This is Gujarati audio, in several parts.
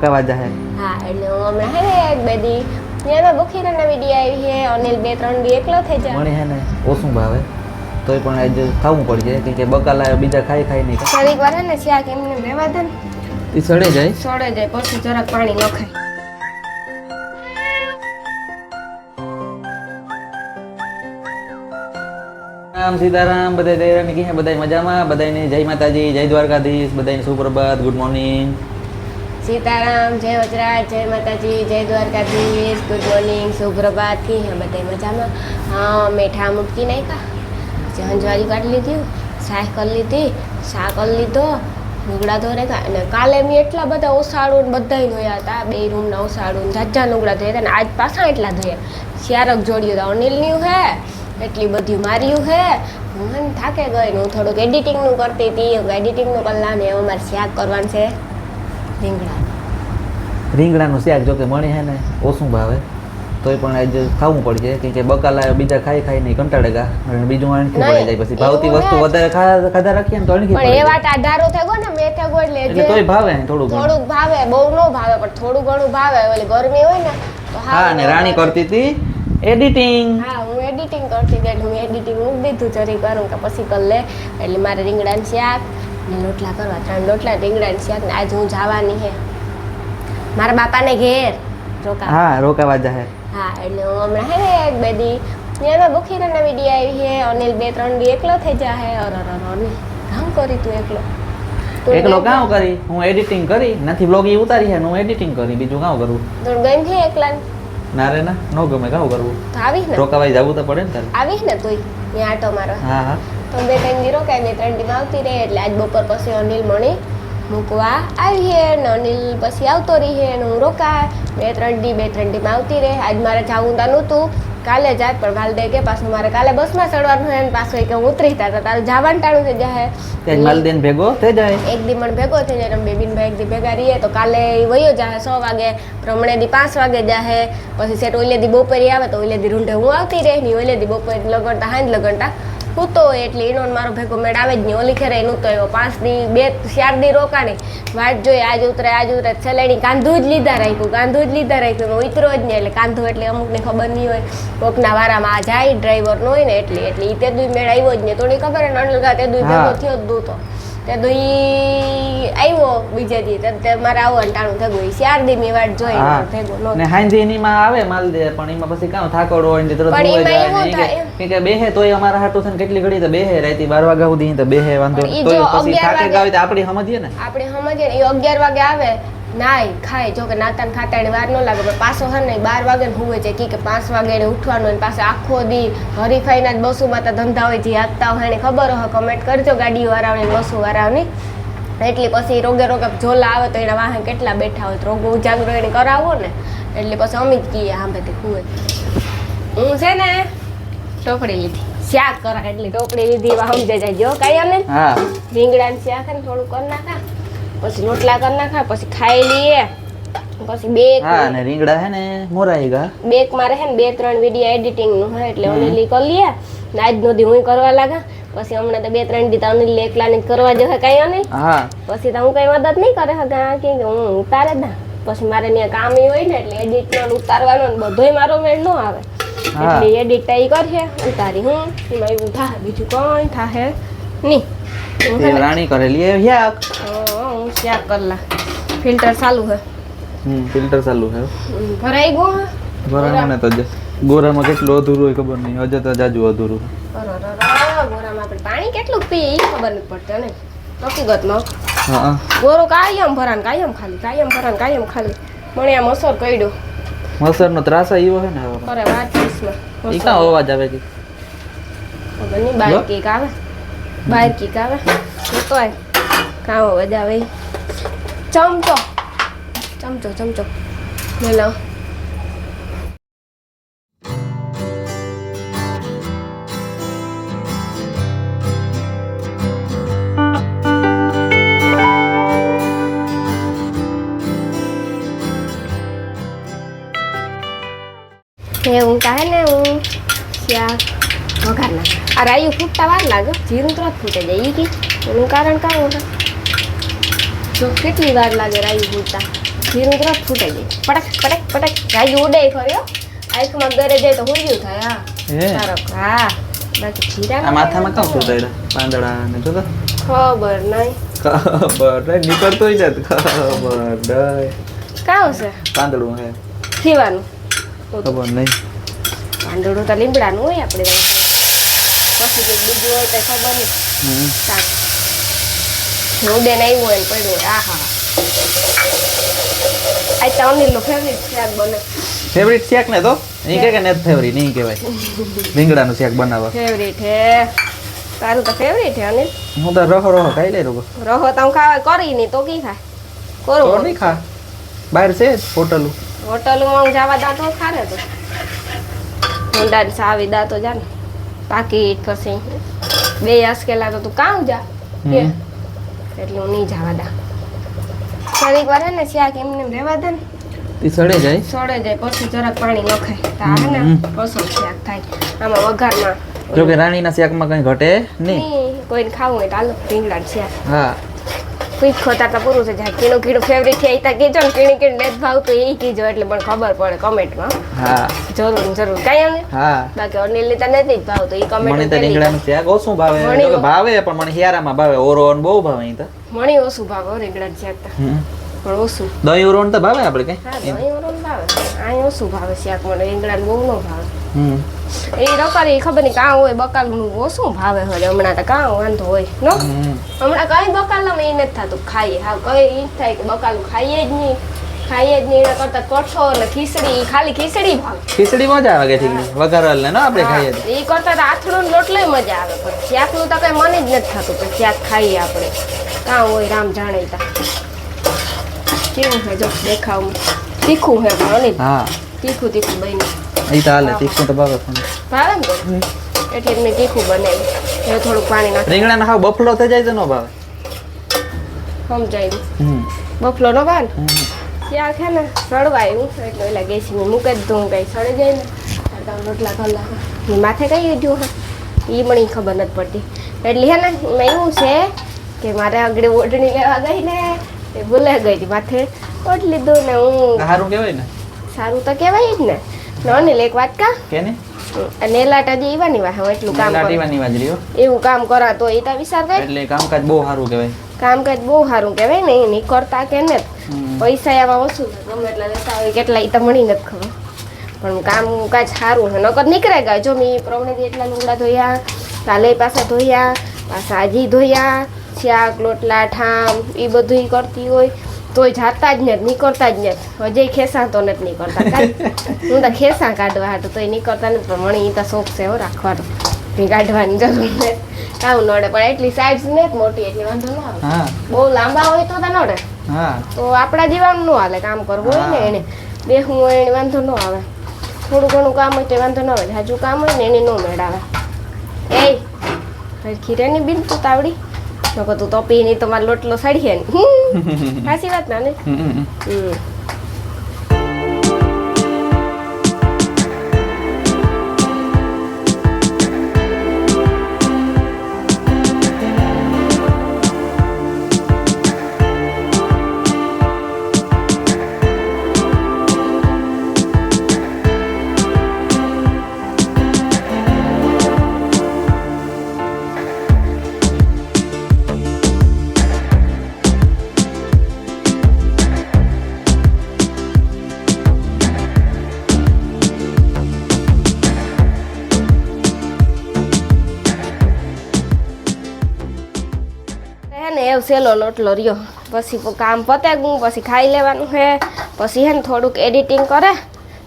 का वाजा है हाँ એટલે હું હમણાં હે ને એક બેદી એમાં બુખીરાના વિડિયો આવી છે અનિલ 2-3 દી એકલો થઈ જાય મને હે ને ઓછું ભાવે તોય પણ આજ ખાવું પડશે કે બકાલા બીજા ખાઈ નહીં થોડીક વાર હે ને શાક એમને રહેવા દે ને એ સડે જાય પછી જરાક પાણી નખાય રામ સીતારામ બધા દૈરાને કે બધા મજામાં બધાને જય માતાજી જય દ્વારકાધીશ બધાને સુપ્રભાત ગુડ મોર્નિંગ सीताराम जय वजराज जय माताजी जय द्वारकाधीश गुड मॉर्निंग सुप्रभात की है बताइए मजा में हाँ मीठा मुटकी नहीं का हंजवारी काट ली थी शाह कर ली थी शाह कर ली तो લુગડા ધોરે અને કાલે મેં એટલા બધા ઓસાડું બધાય ધોયા હતા બે રૂમના ઓસાડું જાજા લુગડા ધોયા હતા ને આજ પાછા એટલા ધોયા શારક જોડ્યું હતા અનિલનું હે એટલી બધી માર્યું હે હું થાકે ગઈ હું થોડુંક એડિટિંગનું કરતી હતી એડિટિંગનું કલાક ને અમારે શાક કરવાનું છે રીંગણાનું શાક જો કે મણી હે ને ઓછું ભાવે તોય પણ આજ ખાવું પડશે કે બકાલા બીજા ખાઈ નહીં કંટાળેગા અને બીજું આણથી પડી જાય પછી ભાવતી વસ્તુ વધારે ખાધા રાખીએ ને તો અણખી પણ એ વાત આધારો થયો ને મેં થયો એટલે તોય ભાવે થોડું ભાવે બહુ નો ભાવે પણ થોડું ઘણું ભાવે ઓલી ગરમી હોય ને તો હા ને રાણી કરતી હતી એડિટિંગ હા હું એડિટિંગ કરતી હતી એટલે હું એડિટિંગ મૂકી દીધું જરી કરું કે પછી કર લે એટલે મારે રીંગણાનું શાક ને રોટલા કરવા 3 રોટલા રીંગણાનું શાક ને આજ હું જવાની હે મારા બાપાને ઘેર રોકાવા જાહે હા એટલે હું હમણાં હે ને એક બેદી એમાં બુખીરાના વિડિયો આવી છે અનિલ 2-3 દી એકલો થઈ જાહે અનિલ કામ કરી તું એકલો કામ કરી હું એડિટિંગ કરી નથી બ્લોગ ઈ ઉતારી હે હું એડિટિંગ કરી બીજું કામ કરું તું ગઈ છે એકલા ના રે ના નો ગમે કામ કરવું તો આવીશ ને રોકાવાઈ જવું તો પડે ને તારે આવીશ ને તું ત્યાં આટો મારો હા તો 2-3 દી રોકાય 2-3 દી આવતી રહે એટલે આજ બપોર પછી અનિલ મણી મૂકવા આવી હે ને અનિલ પછી આવતો રહી હે ને હું રોકાય 2-3 દી આવતી રહે આજ મારે જવું તા નહોતું કાલે જાય પણ માલદે કે પાછું મારે કાલે બસમાં ચડવાનું હોય ને પાછું કે હું ઉતરી તા તારે જવાનું ટાણું થઈ જાય તે માલદેન ભેગો થઈ જાય એક દી મને ભેગો થઈ જાય ને બેબીન ભાઈ એક દી ભેગા રહીએ તો કાલે વયો જાય 6 વાગે પ્રમણે દી 5 વાગે જાય પછી સેટ ઓલે દી બપોરે આવે તો ઓલે દી રૂંઢે હું આવતી રહે ની ઓલે દી બપોરે લગનતા હાંજ લગનતા હું તો એટલે એનો મારો ભેગો મેળ આવે જ નહીં ઓલી ખેરે એનું તો એવો 5 દી 2-4 દી રોકાણી વાટ જોઈએ આજ ઉતરે છેલ્લેની કાંધું જ લીધા રાખ્યું હું ઉતરો જ નહીં એટલે કાંધું એટલે અમુકને ખબર નહીં હોય કોકના વારામાં આ જાય ડ્રાઈવર નો હોય ને એટલે એ તે દુઈ મેળ આવ્યો જ નહીં થોડી ખબર ને અનલગા તે દુઈ ભેગો થયો જ દૂતો તે દુઈ આવ્યો બીજે દી તે મારે આવવાનું ટાણું થઈ ગયું 4 દી મેં વાટ જોઈ ભેગો નો ને હાંજી એનીમાં આવે માલ દે પણ એમાં પછી કામ થાકોડો હોય ને તરત હોય જાય કે બેહે તોય અમારા હાટુ થઈને કેટલી ઘડી તો બેહે રાતી 12 વાગ્યા સુધી તો બેહે વાંધો તોય પછી થાકે ગાવે તો આપણે સમજીએ ને એ 11 વાગે આવે નાય ખાય જો કે નાતાન ખાતાની વાર ન લાગે પણ પાછો હે ને 12 વાગે હુવે છે કે 5 વાગે એને ઉઠવાનું અને પાછો આખો દી હરીફાઈના જ બસોમાં તો ધંધા હોય જે હાકતા હોય એને ખબર હોય કમેન્ટ કરજો ગાડીઓ વાળાઓને બસો વાળાઓની એટલે પછી રોગે ઝોલા આવે તો એના વાહન કેટલા બેઠા હોય તો રોગો ઉજાગરો એને કરાવો ને એટલે પછી અમે જ કહીએ હા બધી હુવે હું છે ને ટોપડી લીધી શાક કરા એટલે ટોપડી લીધી વા સમજે જાય જો કાઈ અમે રીંગણાનું શાક ને થોડું કરી નાખા પછી રોટલા કરી નાખા પછી ખાઈ લઈએ પછી ને રીંગણા હે ને મોરાઈ ગા બેક મારે હે ને 2-3 વિડિયો એડિટિંગ નું હે એટલે ઓનલી કરી લઈએ ને આજ નો દી હું કરવા લાગા પછી હમણાં તો 2-3 દી તો ઓનલી એકલા ને કરવા જો કાઈ અને પછી તો હું કઈ મદદ નહીં કરે હગા કે હું ઉતારે દા પછી મારે ત્યાં કામ હોય ને એટલે એડિટ નો ઉતારવાનો ને બધોય મારો મેળ ન આવે એટલે એડિટ ઈ કરશે ઉતારી હું એમાં એવું થાય બીજું કોઈ થાય નહીં રાણી કરેલી હે શાક હું શાક કરલા ફિલ્ટર ચાલુ હે ફિલ્ટર ચાલુ હે ભરાઈ ગયો હે ભરાને તો ગોરામાં કેટલું અધૂરું હોય ખબર નહીં હજુ તો જાજુ અધૂરું ગોરામાં આપણે પાણી કેટલું પીએ એ ખબર નથી પડતી ને હકીકતમાં ગોરો કાયમ ભરાન કાયમ ખાલી મને આ મસર કઈડો મસરનો ત્રાસ આવ્યો હે ને અરે વાત ઈ કા અવાજ આવે કે ખબર નહીં બહાર કીક આવે તો કામ અવાજ આવે ચમચો લે લો હું કાહે ને હું શાક વઘાર નાખ આ રાયું ફૂટતા વાર લાગે જીરું તરત ફૂટે જાય એનું કારણ કાંઈ જો કેટલી વાર લાગે રાયું ફૂટતા જીરું તરત ફૂટાઈ જાય પટક પટક પટક ગાય ઉડે ખરી આંખમાં ગરે જાય તો હુંડિયું થાય હે સારો હા બાકી જીરા આ માથામાં કામ સુધાર્યા પાંદડા ને જો તો ખબર નહીં ખબર નહીં નીકળતો જ ખબર નહીં કાવ છે પાંદડું હે ખીવાનું ખબર નહીં પાંદડું તો લીમડાનું હોય આપણે પછી કંઈક બીજું હોય તો ખબર નહીં શાક ઉડે ને આવ્યું હોય ને પડ્યું હોય આહા આ તો અનિલનું ફેવરિટ શાક બને ફેવરિટ શાક ને તો નહીં કે ને ફેવરિટ નહીં કહેવાય રીંગણાનું શાક બનાવવા ફેવરિટ હે તારું તો ફેવરિટ હે અનિલ હું તો રહો ખાઈ લઈ રહો રહો તો ખાવા કરી નહીં તો કી ખાય તો કરો નહીં ખા બહાર છે હોટલ હોટલમાં જવા દાતો ખાને તો ઊંડા સાવી દાતો જા ને પાકીટ પછી બે અસકેલા તો તું કાં જા કે એટલે હું નહીં જવા દા થોડીક વાર હે ને શાક એમને રહેવા દે ને ઈ સડે જાય સડે જાય પછી જરાક પાણી નખાય તો આવે ને રસોઈ શાક થાય આમાં વઘારમાં જો કે રાણીના શાકમાં કઈ ઘટે નહીં કોઈને ખાવું હોય તો હાલો રીંગણાનું શાક હા પીઠ ખોતા તો પૂરું છે જાય કીણું કીણું ફેવરિટ છે એ કીજો ને કીણી કીણી લેત ભાવતું એ કીજો એટલે પણ ખબર પડે કમેન્ટમાં હા જરૂર જરૂર કાંઈ અમને હા બાકી અનિલ ની તો નથી જ ભાવતું એ મને કમેન્ટ તો રીંગણાનું શાક ઓછું ભાવે મણી જો કે ભાવે પણ મને હિયારામાં ભાવે ઓરોન બહુ ભાવે અહીં તો મણી ઓછું ભાવે રીંગણાનું શાક તો પણ ઓછું દહીં ઓરોન તો ભાવે આપણે કઈ હા દહીં ઓછું ભાવે અહીં ઓછું ભાવે શાક મને રીંગણાનું બહુ ન ભાવે હમ એ રકારી ખબર નહીં કાં હોય બકાલનું ઓછું ભાવે હોય હમણાં તો કાં વાંધો હોય નો હમણાં કઈ બકાલામાં એ નથી થતું ખાઈએ હા કઈ ઈ થાય કે બકાલું ખાઈએ જ નહીં એના કરતા કઠો અને ખીચડી ખાલી ખીચડી ભાવે ખીચડી મજા આવે કે ઠીક વઘારેલ ને આપણે ખાઈએ તો. એ કરતા તો આથડું લોટલે મજા આવે પણ શાકનું તો કઈ મને જ નથી થતું પણ શાક ખાઈએ આપણે કાં હોય રામ જાણે તા કેવું છે જો દેખાવમાં તીખું હે પણ અનિલ હા તીખું બન્યું એ તો હાલે તીખું તો ભાવે પણ ભાવે ને તો? એટલે મેં તીખું બનાવ્યું હવે થોડુંક પાણી નાખ રીંગણાનો હાવ બફલો થઈ જાય તો ન ભાવે સમજાય હમ બફલો નો ભાવે ને શાક છે ને સળવાયું એટલે ઓલા ગેસમાં મૂકી દીધું હું કઈ સળી જાય ને રોટલા કલાક એ માથે કઈ દીધું હા એ મને ઈ ખબર નથી પડતી એટલે હે ને એમાં એવું છે કે મારે આગળ ઓઢણી લેવા ગઈ ને એ ભૂલાઈ ગઈ હતી માથે ઓઢ લીધું ને હું સારું કહેવાય ને સારું તો કહેવાય જ ને અનિલ એક વાત કા કે ને નેલાટા જે એવાની વાહ એટલું કામ લાટીવાની વાજરીઓ એવું કામ કરા તો એ તો વિચાર કરે એટલે કામકાજ બહુ સારું કહેવાય કામકાજ બહુ સારું કહેવાય ને એ નહીં કરતા કે ને પૈસા એમાં ઓછું છે ગમે એટલા લેતા હોય કેટલા એ તો મળી નથી ખબર પણ કામકાજ સારું છે નકર નીકળે ગયા જો મેં પ્રવણેથી એટલા લુગડા ધોયા કાલે પાછા ધોયા પાછા આજી ધોયા શાક લોટલા ઠામ એ બધું ઈ કરતી હોય તોય જાતા જ નથી નીકળતા જ નથી હજે ખેસા તો નથી નીકળતા હું તો ખેસા કાઢવા હાટું તોય નીકળતા નથી પણ મને એ તો શોખ છે હો રાખવાનો કાઢવાની જરૂર નથી કામ નડે પણ એટલી સાઈઝ ને મોટી એટલે વાંધો ન આવે હા બહુ લાંબા હોય તો નડે હા તો આપણા જીવાનું ન હાલે કામ કરવું હોય ને એને બેહવું હોય એને વાંધો ન આવે થોડું ઘણું કામ હોય તો વાંધો ન આવે જાજુ કામ હોય ને એને ન મેળાવે એ ખીરેની બિન તું તાવડી નકો તું તપી નહીં તમારો લોટલો સડીએ ને સાચી વાત ના ને સેલો લોટલો રહ્યો પછી કામ પતે ગયું પછી ખાઈ લેવાનું છે પછી હે ને થોડુંક એડિટિંગ કરે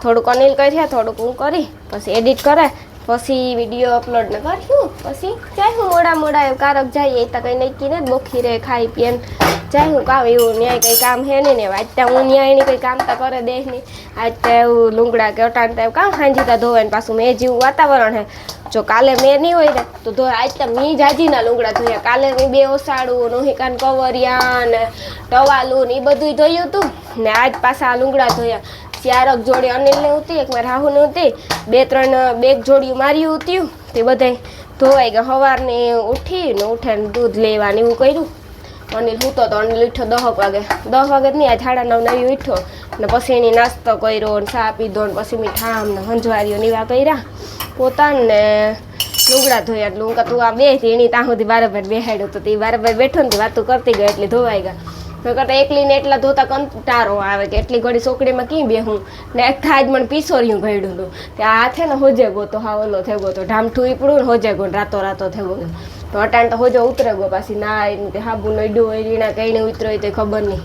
થોડુંક અનિલ કરે થોડુંક હું કરી પછી એડિટ કરે પછી વિડીયો અપલોડ ને કર્યું પછી જાય હું મોડા એવું કારક જાય એ તો કંઈ નક્કી ને બોખી રહે ખાઈ પીએ જાય હું કામ એવું ન્યાય કંઈ કામ હે નહીં ને આજ ત્યાં હું ન્યાય એની કંઈ કામ તો કરે દે નહીં આજ તો એવું લુંગડા કે અટાણ તો કામ હાંજીતા ધોવે ને પાછું મેં જેવું વાતાવરણ હે જો કાલે મેં નહીં હોય ને તો ધોય આજ તો મી જાજીના લુંગડા ધોયા કાલે મેં બે ઓસાડું નોહિકાન કવરિયા ને ટવાલું ને એ બધું ધોયું હતું ને આજ પાછા લુંગડા ધોયા 4 જોડી અનિલને હતી એક મારા રાહુને હતી 2-3 જોડિયું માર્યું હતું તે બધાય ધોવાઈ ગયા સવારને ઉઠીને દૂધ લેવાનું એવું કર્યું અનિલ સૂતો તો અનિલ ઉઠ્યો 10 વાગે 10 વાગે જ નહીં આ 9:30 ઉઠ્યો ને પછી એની નાસ્તો કર્યો ને ચા પીધો ને પછી મીઠામ ને હંજવારીઓ નીવા કર્યા પોતાને લુગડા ધોયા એટલે હું તું આ બેસી એની ત્યાં સુધી બરાબર બેહાડ્યો તો તે બરાબર બેઠો ને વાતું કરતી ગઈ એટલે ધોવાઈ ગયા મેં કરતા એકલીને એટલા ધોતા કંટાળો આવે કે એટલી ઘડી છોકરીમાં કી બેહું ને એક થાજ મને પીસોર્યું ગળ્યું હતું ત્યાં હાથે ને હોજે ગો તો હા ઓલો થઈ ગયો તો ઢામઠું ઈપડું ને હોજે ગો રાતો થઈ ગયો તો અટાણ તો હોજો ઉતરે ગયો પાછી ના હાબુ નડ્યું હોય રીણા કઈને ઉતરો હોય તો ખબર નહીં